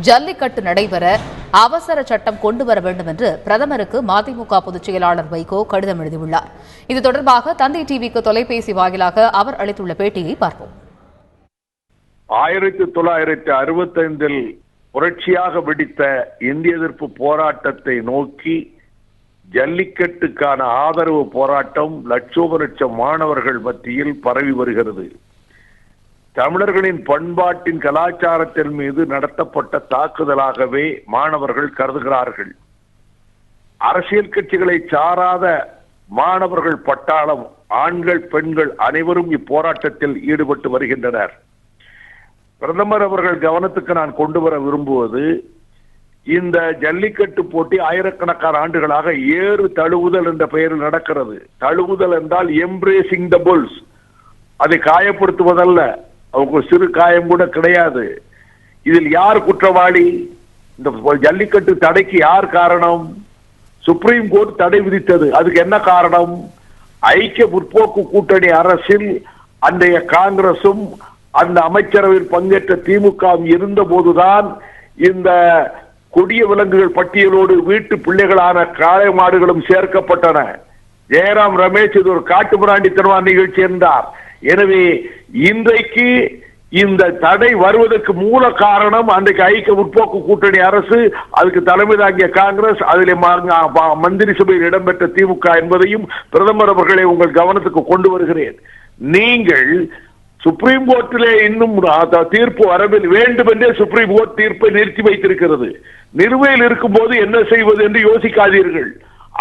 ஜல்லிக்கட்டு நடைபெற அவசர சட்டம் கொண்டு வர வேண்டும் என்று பிரதமருக்கு மதிமுக பொதுச் செயலாளர் வைகோ கடிதம் எழுதியுள்ளார். இது தொடர்பாக தந்தை டிவிக்கு தொலைபேசி வாயிலாக அவர் அளித்துள்ள பேட்டியை பார்ப்போம். 1965 புரட்சியாக வெடித்த இந்திய எதிர்ப்பு போராட்டத்தை நோக்கி ஜல்லிக்கட்டுக்கான ஆதரவு போராட்டம் லட்சோப மாணவர்கள் மத்தியில் பரவி வருகிறது. தமிழர்களின் பண்பாட்டின் கலாச்சாரத்தின் மீது நடத்தப்பட்ட தாக்குதலாகவே மாணவர்கள் கருதுகிறார்கள். அரசியல் கட்சிகளை சாராத மாணவர்கள் பட்டாளம், ஆண்கள் பெண்கள் அனைவரும் இப்போராட்டத்தில் ஈடுபட்டு வருகின்றனர். பிரதமர் அவர்கள் கவனத்துக்கு நான் கொண்டு வர விரும்புவது, இந்த ஜல்லிக்கட்டு போட்டி ஆயிரக்கணக்கான ஆண்டுகளாக ஏறு தழுவுதல் என்ற பெயரில் நடக்கிறது. தழுவுதல் என்றால் எம்ப்ரேசிங் த புல்ஸ், அதை காயப்படுத்துவதல்ல. அவங்க சிறு காயம் கூட கிடையாது. இதில் யார் குற்றவாளி? இந்த ஜல்லிக்கட்டு தடைக்கு யார் காரணம்? சுப்ரீம் கோர்ட் தடை விதித்தது. அதுக்கு என்ன காரணம்? ஐக்கிய முற்போக்கு கூட்டணி அரசில் அன்றைய காங்கிரசும் அந்த அமைச்சரவையில் பங்கேற்ற திமுகவும் இருந்த போதுதான் இந்த கொடிய விலங்குகள் பட்டியலோடு வீட்டு பிள்ளைகளான காளை மாடுகளும் சேர்க்கப்பட்டன. ஜெயராம் ரமேஷ் இது ஒரு காட்டு மிராண்டித்தனமான நிகழ்ச்சி என்றார். எனவே இன்றைக்கு இந்த தடை வருவதற்கு மூல காரணம் அன்றைக்கு ஐக்கிய முற்போக்கு கூட்டணி அரசு, அதுக்கு தலைமை தாங்கிய காங்கிரஸ், அதில் மந்திரி சபையில் இடம்பெற்ற திமுக என்பதையும் பிரதமர் அவர்களை உங்கள் கவனத்துக்கு கொண்டு வருகிறேன். நீங்கள் சுப்ரீம் கோர்ட்டிலே இன்னும் தீர்ப்பு வரவில் வேண்டும் என்றே சுப்ரீம் கோர்ட் தீர்ப்பை நிறுத்தி வைத்திருக்கிறது. நிலுவையில் இருக்கும் போது என்ன செய்வது என்று யோசிக்காதீர்கள்.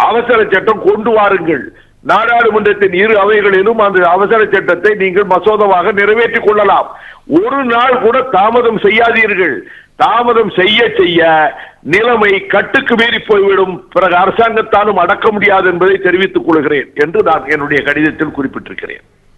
அவசர சட்டம் கொண்டு வாருங்கள். நாடாளுமன்றத்தின் இரு அவைகளிலும் அந்த அவசர சட்டத்தை நீங்கள் மசோதாவாக நிறைவேற்றிக் கொள்ளலாம். ஒரு நாள் கூட தாமதம் செய்யாதீர்கள். தாமதம் செய்ய செய்ய நிலைமை கட்டுக்கு மீறி போய்விடும். பிறகு அரசாங்கத்தாலும் அடக்க முடியாது என்பதை தெரிவித்துக் கொள்கிறேன் என்று நான் என்னுடைய கடிதத்தில் குறிப்பிட்டிருக்கிறேன்.